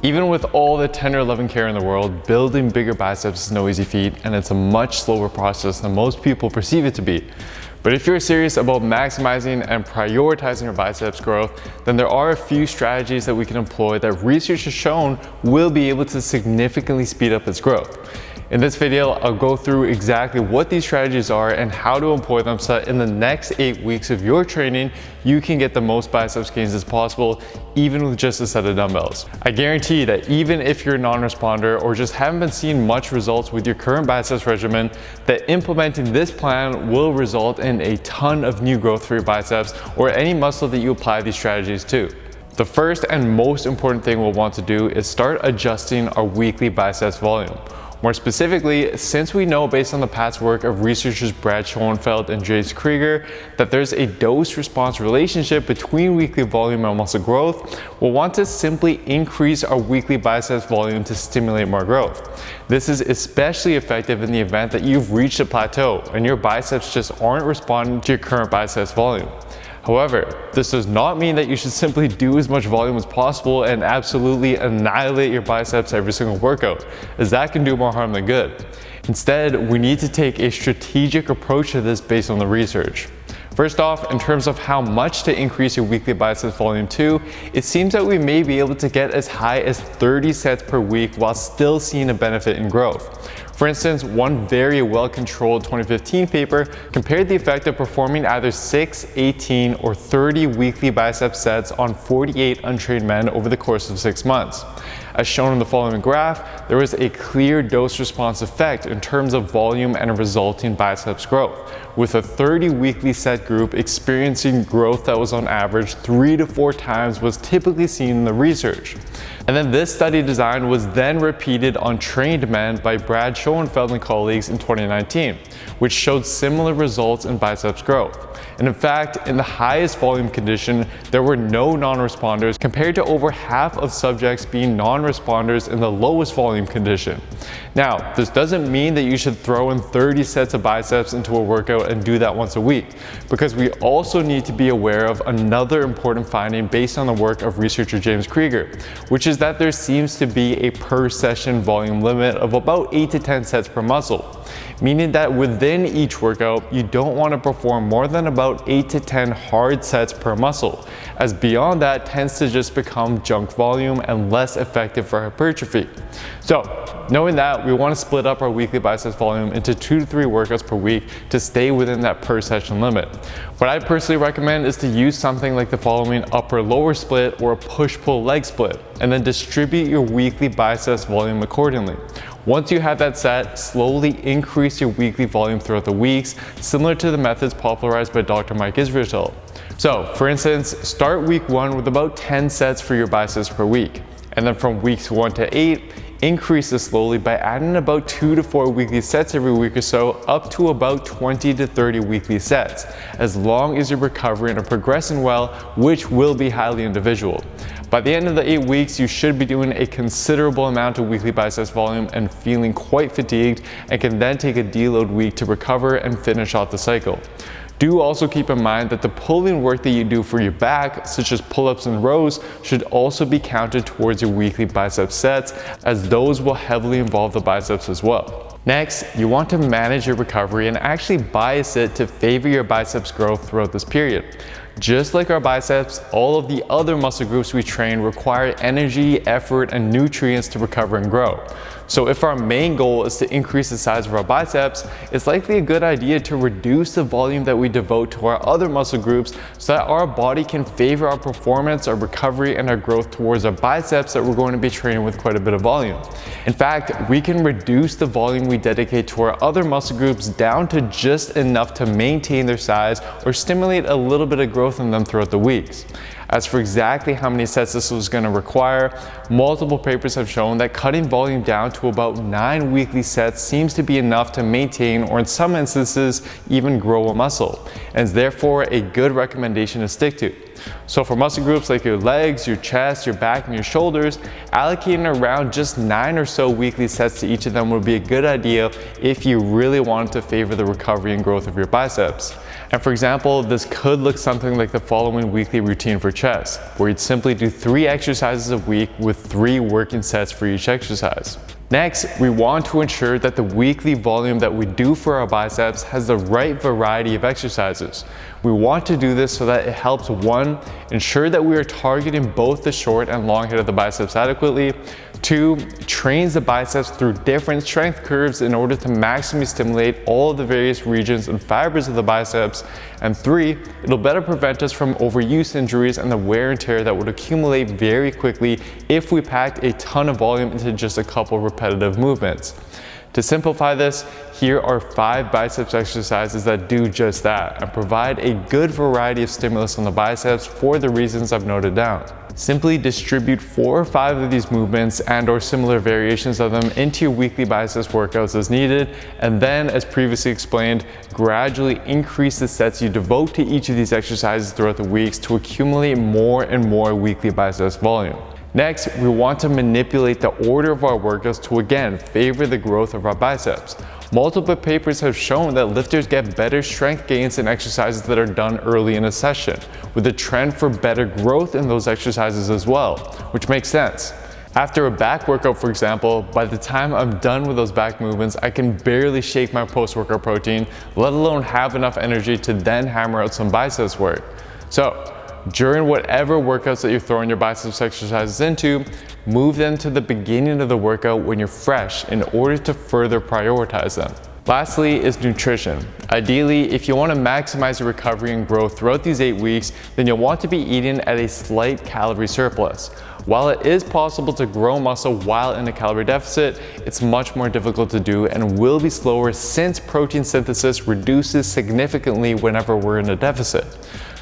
Even with all the 10 or 11 care in the world, building bigger biceps is no easy feat, and it's a much slower process than most people perceive it to be. But if you're serious about maximizing and prioritizing your biceps growth, then there are a few strategies that we can employ that research has shown will be able to significantly speed up its growth. In this video, I'll go through exactly what these strategies are and how to employ them so that in the next 8 weeks of your training, you can get the most biceps gains as possible, even with just a set of dumbbells. I guarantee that even if you're a non-responder or just haven't been seeing much results with your current biceps regimen, that implementing this plan will result in a ton of new growth for your biceps or any muscle that you apply these strategies to. The first and most important thing we'll want to do is start adjusting our weekly biceps volume. More specifically, since we know based on the past work of researchers Brad Schoenfeld and James Krieger that there's a dose-response relationship between weekly volume and muscle growth, we'll want to simply increase our weekly biceps volume to stimulate more growth. This is especially effective in the event that you've reached a plateau and your biceps just aren't responding to your current biceps volume. However, this does not mean that you should simply do as much volume as possible and absolutely annihilate your biceps every single workout, as that can do more harm than good. Instead, we need to take a strategic approach to this based on the research. First off, in terms of how much to increase your weekly biceps volume to, it seems that we may be able to get as high as 30 sets per week while still seeing a benefit in growth. For instance, one very well-controlled 2015 paper compared the effect of performing either 6, 18, or 30 weekly bicep sets on 48 untrained men over the course of 6 months. As shown in the following graph, there was a clear dose-response effect in terms of volume and a resulting biceps growth, with a 30 weekly set group experiencing growth that was on average 3 to 4 times what's typically seen in the research. And then this study design was then repeated on trained men by Brad Schoenfeld and colleagues in 2019, which showed similar results in biceps growth. And in fact, in the highest volume condition, there were no non-responders compared to over half of subjects being non-responders in the lowest volume condition. Now, this doesn't mean that you should throw in 30 sets of biceps into a workout and do that once a week, because we also need to be aware of another important finding based on the work of researcher James Krieger, which is that there seems to be a per session volume limit of about 8 to 10 sets per muscle, meaning that within each workout, you don't want to perform more than about 8 to 10 hard sets per muscle, as beyond that tends to just become junk volume and less effective for hypertrophy. So, knowing that, we want to split up our weekly biceps volume into 2 to 3 workouts per week to stay within that per session limit. What I personally recommend is to use something like the following upper-lower split or a push-pull leg split, and then distribute your weekly biceps volume accordingly. Once you have that set, slowly increase your weekly volume throughout the weeks, similar to the methods popularized by Dr. Mike Israetel. So, for instance, start week 1 with about 10 sets for your biceps per week, and then from weeks 1 to 8, increase this slowly by adding about 2 to 4 weekly sets every week or so, up to about 20 to 30 weekly sets, as long as you're recovering and progressing well, which will be highly individual. By the end of the 8 weeks, you should be doing a considerable amount of weekly biceps volume and feeling quite fatigued, and can then take a deload week to recover and finish off the cycle. Do also keep in mind that the pulling work that you do for your back, such as pull-ups and rows, should also be counted towards your weekly bicep sets, as those will heavily involve the biceps as well. Next, you want to manage your recovery and actually bias it to favor your biceps growth throughout this period. Just like our biceps, all of the other muscle groups we train require energy, effort, and nutrients to recover and grow. So if our main goal is to increase the size of our biceps, it's likely a good idea to reduce the volume that we devote to our other muscle groups so that our body can favor our performance, our recovery, and our growth towards our biceps that we're going to be training with quite a bit of volume. In fact, we can reduce the volume we dedicate to our other muscle groups down to just enough to maintain their size or stimulate a little bit of growth in them throughout the weeks. As for exactly how many sets this was going to require, multiple papers have shown that cutting volume down to about 9 weekly sets seems to be enough to maintain, or in some instances, even grow a muscle, and is therefore a good recommendation to stick to. So for muscle groups like your legs, your chest, your back, and your shoulders, allocating around just 9 or so weekly sets to each of them would be a good idea if you really wanted to favor the recovery and growth of your biceps. And for example, this could look something like the following weekly routine for chest, where you'd simply do 3 exercises a week with 3 working sets for each exercise. Next, we want to ensure that the weekly volume that we do for our biceps has the right variety of exercises. We want to do this so that it helps, 1, ensure that we are targeting both the short and long head of the biceps adequately. 2, trains the biceps through different strength curves in order to maximally stimulate all of the various regions and fibers of the biceps. And 3, it'll better prevent us from overuse injuries and the wear and tear that would accumulate very quickly if we packed a ton of volume into just a couple repetitive movements. To simplify this, here are 5 biceps exercises that do just that and provide a good variety of stimulus on the biceps for the reasons I've noted down. Simply distribute 4 or 5 of these movements and/or similar variations of them into your weekly biceps workouts as needed, and then, as previously explained, gradually increase the sets you devote to each of these exercises throughout the weeks to accumulate more and more weekly biceps volume. Next, we want to manipulate the order of our workouts to again favor the growth of our biceps. Multiple papers have shown that lifters get better strength gains in exercises that are done early in a session, with a trend for better growth in those exercises as well, which makes sense. After a back workout, for example, by the time I'm done with those back movements, I can barely shake my post-workout protein, let alone have enough energy to then hammer out some biceps work. So, during whatever workouts that you're throwing your biceps exercises into, move them to the beginning of the workout when you're fresh in order to further prioritize them. Lastly is nutrition. Ideally, if you want to maximize your recovery and growth throughout these 8 weeks, then you'll want to be eating at a slight calorie surplus. While it is possible to grow muscle while in a calorie deficit, it's much more difficult to do and will be slower since protein synthesis reduces significantly whenever we're in a deficit.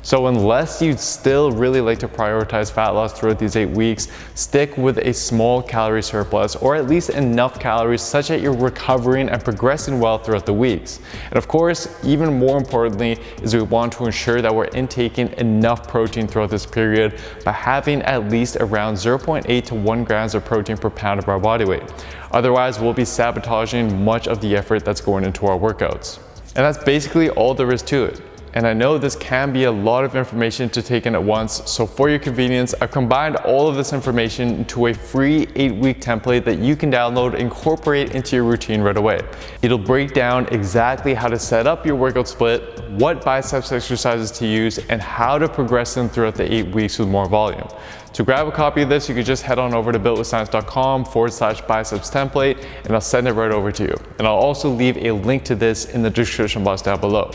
So unless you'd still really like to prioritize fat loss throughout these 8 weeks, stick with a small calorie surplus, or at least enough calories such that you're recovering and progressing well throughout the weeks. And of course, even more importantly, is we want to ensure that we're intaking enough protein throughout this period by having at least around 0.8 to 1 grams of protein per pound of our body weight. Otherwise, we'll be sabotaging much of the effort that's going into our workouts. And that's basically all there is to it. And I know this can be a lot of information to take in at once, so for your convenience, I've combined all of this information into a free 8-week template that you can download and incorporate into your routine right away. It'll break down exactly how to set up your workout split, what biceps exercises to use, and how to progress them throughout the 8 weeks with more volume. To grab a copy of this, you can just head on over to builtwithscience.com/biceps template, and I'll send it right over to you. And I'll also leave a link to this in the description box down below.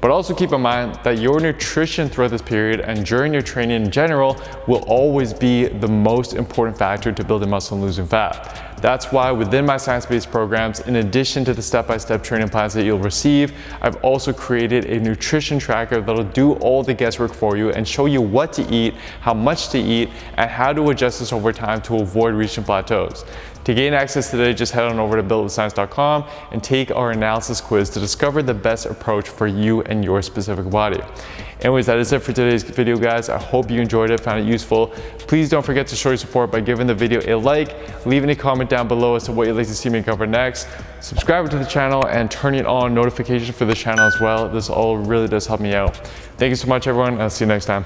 But also keep in mind that your nutrition throughout this period and during your training in general will always be the most important factor to building muscle and losing fat. That's why within my science-based programs, in addition to the step-by-step training plans that you'll receive, I've also created a nutrition tracker that'll do all the guesswork for you and show you what to eat, how much to eat, and how to adjust this over time to avoid reaching plateaus. To gain access today, just head on over to builtwithscience.com and take our analysis quiz to discover the best approach for you and your specific body. Anyways, that is it for today's video, guys. I hope you enjoyed it, found it useful. Please don't forget to show your support by giving the video a like, leaving a comment down below as to what you'd like to see me cover next, subscribe to the channel, and turning on notifications for the channel as well. This all really does help me out. Thank you so much, everyone, and I'll see you next time.